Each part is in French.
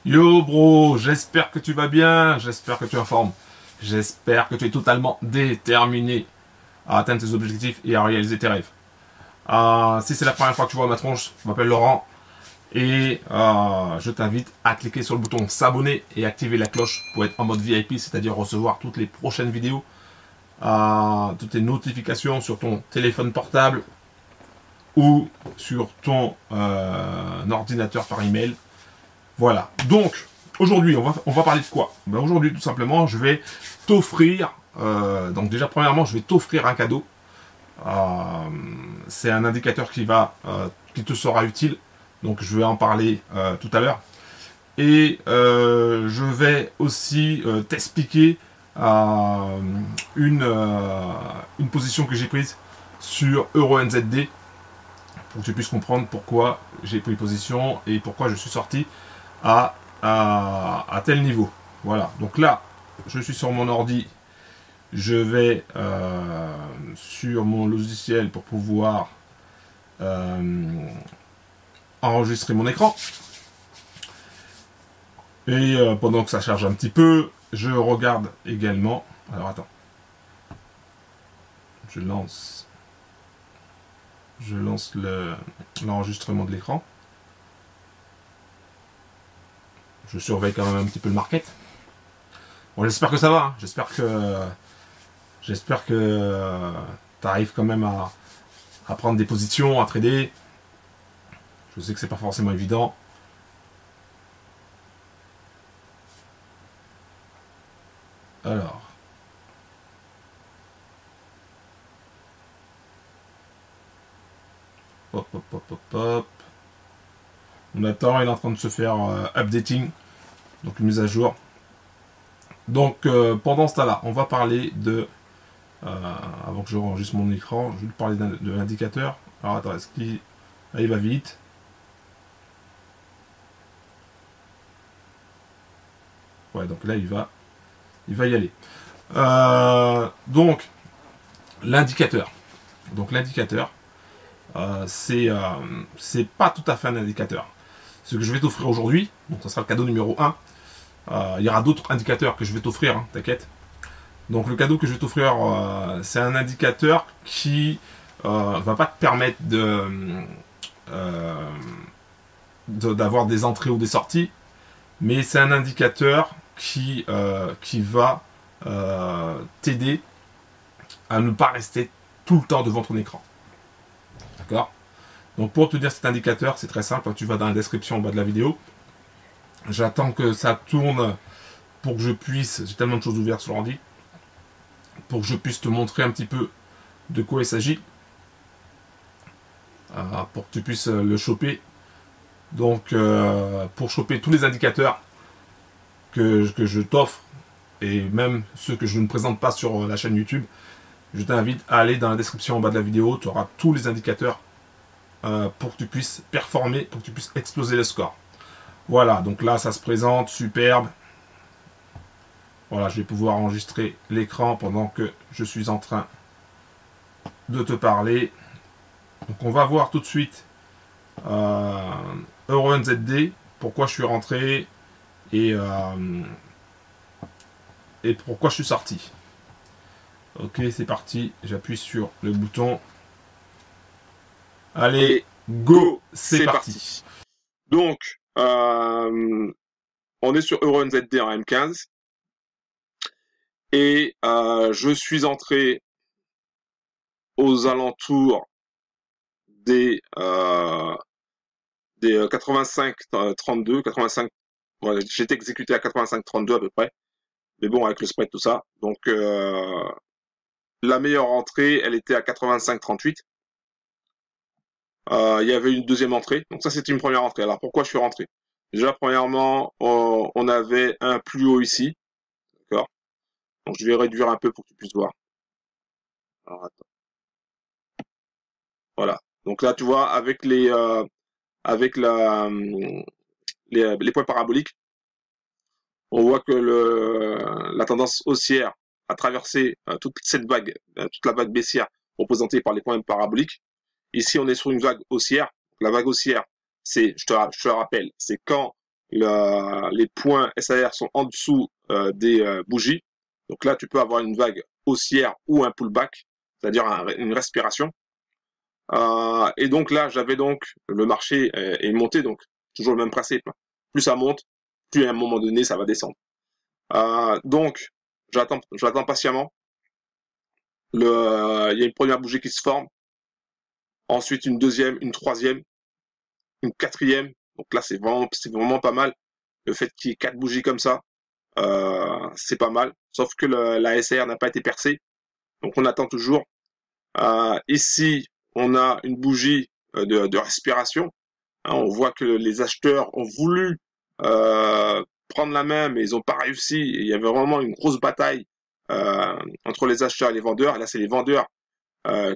Yo bro, j'espère que tu vas bien, j'espère que tu es en forme, j'espère que tu es totalement déterminé à atteindre tes objectifs et à réaliser tes rêves. Si c'est la première fois que tu vois ma tronche, je m'appelle Laurent et je t'invite à cliquer sur le bouton s'abonner et activer la cloche pour être en mode VIP, c'est-à-dire recevoir toutes les prochaines vidéos, toutes les notifications sur ton téléphone portable ou sur ton ordinateur par email. Voilà. Donc, aujourd'hui, on va parler de quoi? Ben, aujourd'hui, tout simplement, je vais t'offrir... donc déjà, premièrement, je vais t'offrir un cadeau. C'est un indicateur qui te sera utile. Donc, je vais en parler tout à l'heure. Et je vais aussi t'expliquer une position que j'ai prise sur EuroNZD pour que tu puisses comprendre pourquoi j'ai pris position et pourquoi je suis sorti à tel niveau. Voilà, donc là, je suis sur mon ordi, je vais sur mon logiciel pour pouvoir enregistrer mon écran. Et pendant que ça charge un petit peu, je regarde également. Alors attends, je lance l'enregistrement de l'écran. Je surveille quand même un petit peu le market. Bon, j'espère que ça va. Hein. J'espère que tu arrives quand même à prendre des positions, à trader. Je sais que c'est pas forcément évident. Alors. Hop, hop, hop, hop, hop. On attend, il est en train de se faire updating. Donc une mise à jour. Donc pendant ce temps-là, on va parler de... avant que je enregistre mon écran, je vais parler de l'indicateur. Alors attends, est-ce qu'il... Là, il va vite. Ouais, donc là, il va y aller. Donc, l'indicateur. Donc l'indicateur, c'est pas tout à fait un indicateur. Ce que je vais t'offrir aujourd'hui, donc ça sera le cadeau numéro 1. Il y aura d'autres indicateurs que je vais t'offrir, hein, t'inquiète. Donc le cadeau que je vais t'offrir, c'est un indicateur qui va pas te permettre d'avoir des entrées ou des sorties, mais c'est un indicateur qui va t'aider à ne pas rester tout le temps devant ton écran. D'accord? Donc pour te dire cet indicateur, c'est très simple, tu vas dans la description en bas de la vidéo. J'attends que ça tourne pour que je puisse, j'ai tellement de choses ouvertes sur l'ordi, pour que je puisse te montrer un petit peu de quoi il s'agit, pour que tu puisses le choper. Donc pour choper tous les indicateurs que je t'offre, et même ceux que je ne présente pas sur la chaîne YouTube, je t'invite à aller dans la description en bas de la vidéo, tu auras tous les indicateurs pour que tu puisses performer, pour que tu puisses exploser le score. Voilà, donc là ça se présente, superbe. Voilà, je vais pouvoir enregistrer l'écran pendant que je suis en train de te parler. Donc on va voir tout de suite EuroNZD, pourquoi je suis rentré et pourquoi je suis sorti. Ok, c'est parti, j'appuie sur le bouton. Allez, go, c'est parti. Donc, on est sur EuroNZD en M15 et je suis entré aux alentours des 85-32, 85. Ouais, j'étais exécuté à 85-32 à peu près, mais bon avec le spread tout ça. Donc la meilleure entrée, elle était à 85-38. Il y avait une deuxième entrée, donc ça c'était une première entrée. Alors pourquoi je suis rentré? Déjà premièrement, on avait un plus haut ici, d'accord. Donc je vais réduire un peu pour que tu puisses voir. Alors, attends. Voilà. Donc là tu vois avec avec les points paraboliques, on voit que la tendance haussière a traversé toute cette vague, toute la vague baissière représentée par les points paraboliques. Ici, on est sur une vague haussière. La vague haussière, c'est, je te rappelle, c'est quand les points SAR sont en dessous des bougies. Donc là, tu peux avoir une vague haussière ou un pullback, c'est-à-dire une respiration. Et donc là, j'avais donc le marché est monté, donc toujours le même principe. Plus ça monte, plus à un moment donné, ça va descendre. Donc, j'attends patiemment. Il y a une première bougie qui se forme, ensuite une deuxième, une troisième, une quatrième. Donc là, c'est vraiment pas mal. Le fait qu'il y ait 4 bougies comme ça, c'est pas mal. Sauf que la SR n'a pas été percée, donc on attend toujours. Ici, on a une bougie de respiration. Hein, on voit que les acheteurs ont voulu prendre la main, mais ils n'ont pas réussi. Il y avait vraiment une grosse bataille entre les acheteurs et les vendeurs. Et là, c'est les vendeurs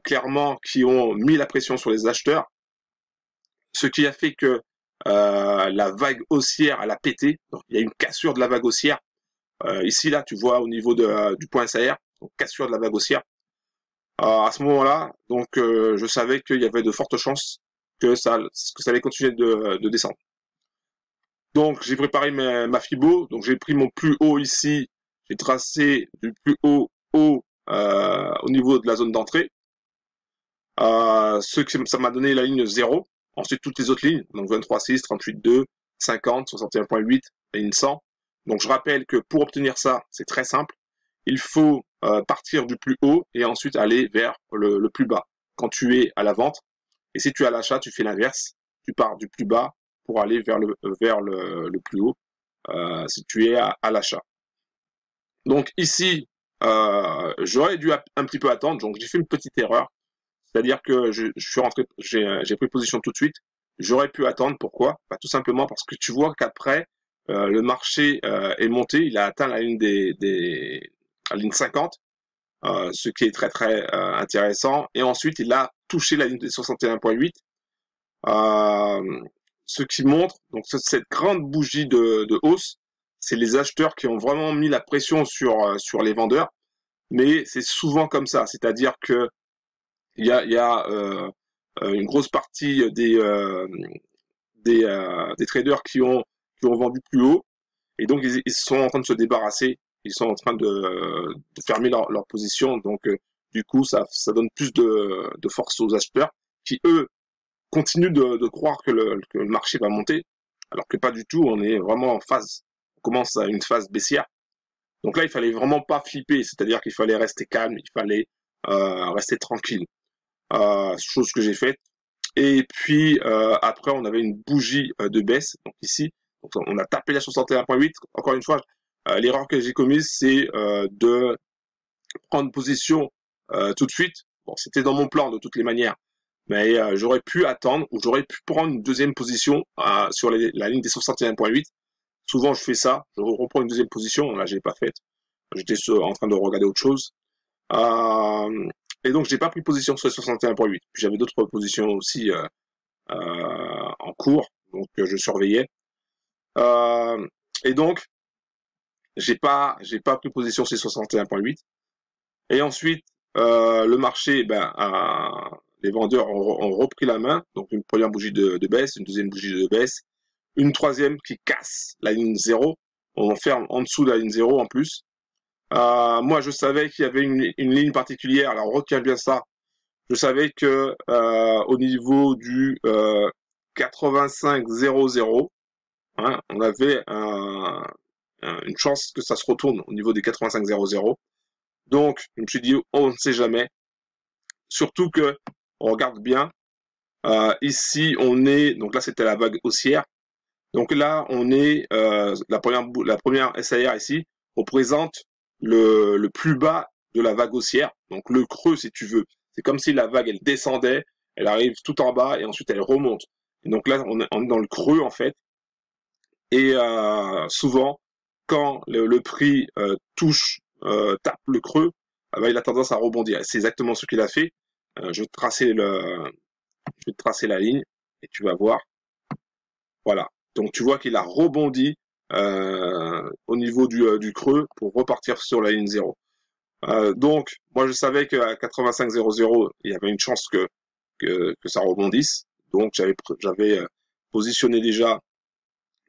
clairement qui ont mis la pression sur les acheteurs, ce qui a fait que la vague haussière elle a pété. Donc, il y a une cassure de la vague haussière. Ici, là, tu vois au niveau du point SAR, donc cassure de la vague haussière. À ce moment-là, donc je savais qu'il y avait de fortes chances que ça allait continuer de descendre. Donc j'ai préparé ma FIBO, donc j'ai pris mon plus haut ici, j'ai tracé du plus haut au niveau de la zone d'entrée. Ça m'a donné la ligne 0. Ensuite toutes les autres lignes, donc 23,6, 38,2, 50, 61,8, la ligne 100. Donc je rappelle que pour obtenir ça, c'est très simple. Il faut partir du plus haut et ensuite aller vers le plus bas quand tu es à la vente. Et si tu es à l'achat, tu fais l'inverse. Tu pars du plus bas pour aller vers le plus haut si tu es à l'achat. Donc ici, j'aurais dû un petit peu attendre. Donc j'ai fait une petite erreur. C'est-à-dire que je suis rentré, j'ai pris position tout de suite. J'aurais pu attendre. Pourquoi? Bah, tout simplement parce que tu vois qu'après, le marché est monté. Il a atteint la ligne la ligne 50. Ce qui est très très intéressant. Et ensuite, il a touché la ligne des 61,8, ce qui montre donc cette grande bougie de hausse. C'est les acheteurs qui ont vraiment mis la pression sur les vendeurs, mais c'est souvent comme ça, c'est-à-dire que il y a une grosse partie des traders qui ont vendu plus haut, et donc ils sont en train de se débarrasser. Ils sont en train de fermer leur position. Donc, du coup, ça donne plus de force aux acheteurs qui, eux, continuent de croire que le marché va monter, alors que pas du tout. On est vraiment en phase. On commence à une phase baissière. Donc là, il fallait vraiment pas flipper. C'est-à-dire qu'il fallait rester calme. Il fallait rester tranquille. Chose que j'ai faite. Et puis, après, on avait une bougie de baisse. Donc ici, donc, on a tapé la 61,8. Encore une fois, l'erreur que j'ai commise, c'est de prendre position tout de suite. Bon, c'était dans mon plan de toutes les manières, mais j'aurais pu attendre ou j'aurais pu prendre une deuxième position sur la ligne des 61,8. Souvent, je fais ça. Je reprends une deuxième position. Là, je l'ai pas faite. J'étais en train de regarder autre chose. Et donc, j'ai pas pris position sur les 61,8. Puis j'avais d'autres positions aussi en cours, donc je surveillais. Et donc, j'ai pas pris position sur 61,8. Et ensuite, le marché, les vendeurs ont repris la main. Donc une première bougie de baisse, une deuxième bougie de baisse, une troisième qui casse la ligne 0. On ferme en dessous de la ligne 0 en plus. Moi, je savais qu'il y avait une ligne particulière. Alors retiens bien ça. Je savais que au niveau du 85,00, hein, on avait une chance que ça se retourne au niveau des 85,00. Donc, je me suis dit, on ne sait jamais. Surtout que, on regarde bien, ici, on est, donc là, c'était la vague haussière. Donc là, on est, la première SAR ici représente le plus bas de la vague haussière. Donc le creux, si tu veux. C'est comme si la vague, elle descendait, elle arrive tout en bas et ensuite elle remonte. Et donc là, on est dans le creux, en fait. Et souvent, quand le prix tape le creux, il a tendance à rebondir. C'est exactement ce qu'il a fait. Je vais tracer la ligne et tu vas voir. Voilà. Donc tu vois qu'il a rebondi au niveau du creux pour repartir sur la ligne 0. Donc moi je savais qu'à 85,00 il y avait une chance que ça rebondisse. Donc j'avais positionné déjà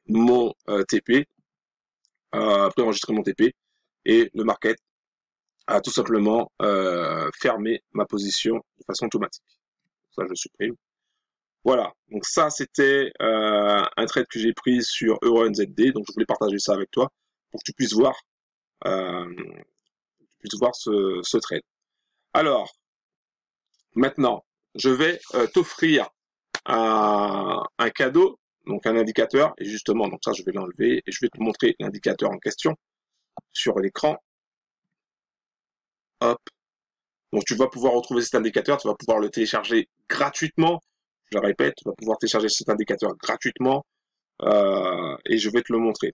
mon TP, préenregistrer mon TP, et le market a tout simplement fermé ma position de façon automatique. Ça, je supprime. Voilà, donc ça c'était un trade que j'ai pris sur EuroNZD, donc je voulais partager ça avec toi pour que tu puisses voir, ce trade. Alors, maintenant, je vais t'offrir un cadeau, donc un indicateur, et justement, donc ça je vais l'enlever, et je vais te montrer l'indicateur en question sur l'écran. Hop, donc tu vas pouvoir retrouver cet indicateur, tu vas pouvoir le télécharger gratuitement, je le répète, tu vas pouvoir télécharger cet indicateur gratuitement, et je vais te le montrer.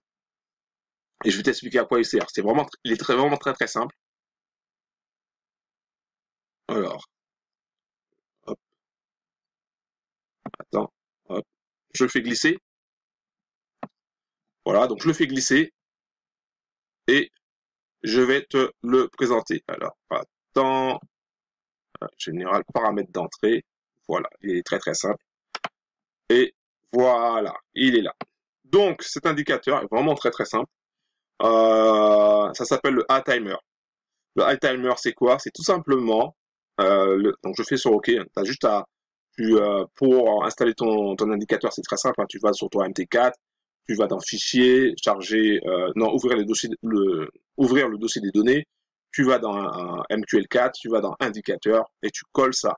Et je vais t'expliquer à quoi il sert. Il est vraiment très très simple. Alors, hop, attends, hop, je le fais glisser. Voilà, donc je le fais glisser et je vais te le présenter. Alors, attends, général, paramètres d'entrée. Voilà, il est très très simple. Et voilà, il est là. Donc, cet indicateur est vraiment très très simple. Ça s'appelle le A-Timer. Le A-Timer, c'est quoi? C'est tout simplement, donc je fais sur OK, hein. Tu as juste à, pour installer ton indicateur, c'est très simple, hein. Tu vas sur ton MT4, tu vas dans Fichier, charger, non, ouvrir le dossier des données, tu vas dans un MQL4, tu vas dans Indicateur et tu colles ça.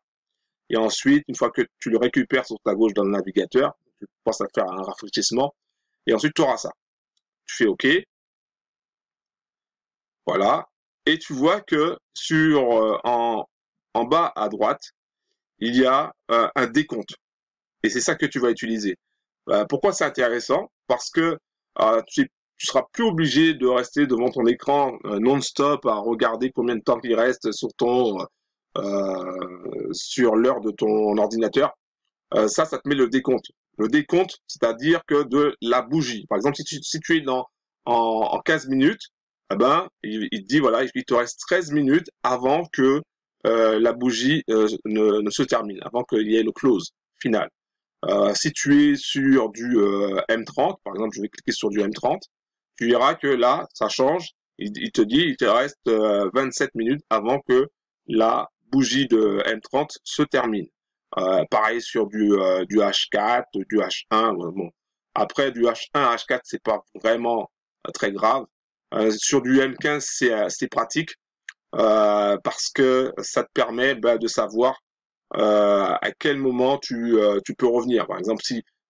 Et ensuite, une fois que tu le récupères sur ta gauche dans le navigateur, tu penses à faire un rafraîchissement et ensuite tu auras ça. Tu fais OK, voilà, et tu vois que en bas à droite, il y a un décompte. Et c'est ça que tu vas utiliser. Pourquoi c'est intéressant? Parce que tu seras plus obligé de rester devant ton écran non-stop à regarder combien de temps il reste sur l'heure de ton ordinateur. Ça te met le décompte. Le décompte, c'est-à-dire que de la bougie. Par exemple, si tu es en 15 minutes, eh ben, il te dit, voilà, il te reste 13 minutes avant que la bougie ne se termine, avant qu'il y ait le close final. Si tu es sur du M30, par exemple, je vais cliquer sur du M30, tu verras que là, ça change. Il te dit, il te reste 27 minutes avant que la bougie de M30 se termine. Pareil sur du H4, du H1. Bon. Après, du H1 à H4, c'est pas vraiment très grave. Sur du M15, c'est pratique parce que ça te permet de savoir à quel moment tu peux revenir. Par exemple,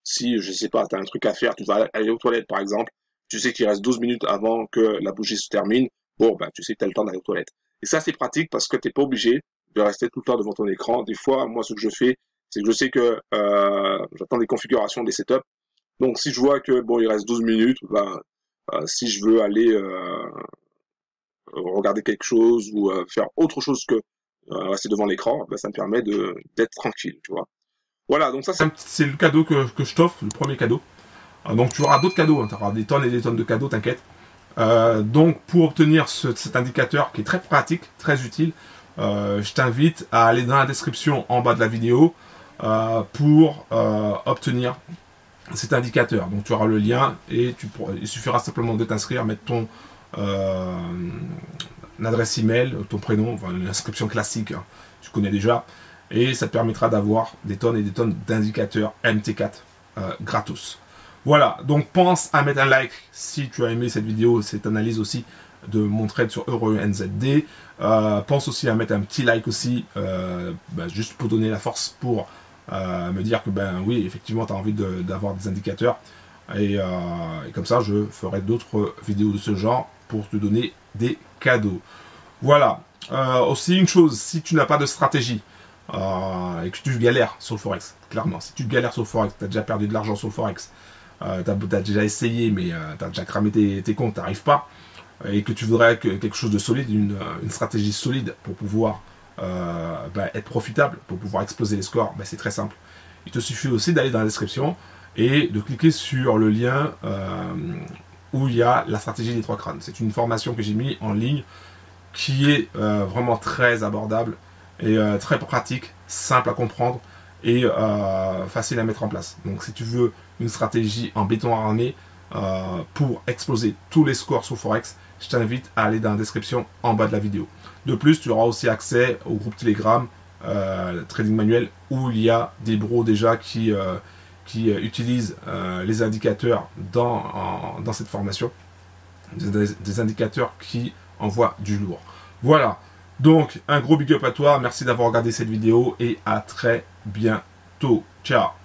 si je sais pas, tu as un truc à faire, tu vas aller aux toilettes par exemple, tu sais qu'il reste 12 minutes avant que la bougie se termine, bon, tu sais que tu as le temps d'aller aux toilettes. Et ça, c'est pratique parce que tu n'es pas obligé de rester tout le temps devant ton écran. Des fois, moi, ce que je fais, c'est que je sais que j'attends des configurations, des setups. Donc, si je vois que bon, il reste 12 minutes, si je veux aller regarder quelque chose ou faire autre chose que rester devant l'écran, ça me permet d'être tranquille, tu vois. Voilà, donc ça c'est le cadeau que je t'offre, le premier cadeau. Donc tu auras d'autres cadeaux, hein. Tu auras des tonnes et des tonnes de cadeaux, t'inquiète. Donc pour obtenir cet indicateur qui est très pratique, très utile, je t'invite à aller dans la description en bas de la vidéo pour obtenir cet indicateur. Donc tu auras le lien et il suffira simplement de t'inscrire, mettre ton adresse email, ton prénom, enfin, une inscription classique, hein, tu connais déjà, et ça te permettra d'avoir des tonnes et des tonnes d'indicateurs MT4 gratos. Voilà, donc pense à mettre un like si tu as aimé cette vidéo, cette analyse aussi de mon trade sur EuroNZD. Pense aussi à mettre un petit like aussi, juste pour donner la force pour me dire que oui, effectivement, tu as envie d'avoir des indicateurs. Et comme ça, je ferai d'autres vidéos de ce genre pour te donner des cadeaux. Voilà. Aussi une chose, si tu n'as pas de stratégie et que tu galères sur le Forex, clairement, si tu galères sur le Forex, tu as déjà perdu de l'argent sur le Forex, tu as déjà essayé, mais tu as déjà cramé tes comptes, tu n'arrives pas, et que tu voudrais quelque chose de solide, une stratégie solide pour pouvoir être profitable, pour pouvoir exploser les scores, c'est très simple. Il te suffit aussi d'aller dans la description et de cliquer sur le lien où il y a la stratégie des 3 crânes. C'est une formation que j'ai mis en ligne qui est vraiment très abordable et très pratique, simple à comprendre et facile à mettre en place. Donc si tu veux une stratégie en béton armé, pour exploser tous les scores sur Forex, je t'invite à aller dans la description en bas de la vidéo. De plus, tu auras aussi accès au groupe Telegram Trading Manuel où il y a des bros déjà qui utilisent les indicateurs dans cette formation. Des indicateurs qui envoient du lourd. Voilà. Donc, un gros big up à toi. Merci d'avoir regardé cette vidéo et à très bientôt. Ciao.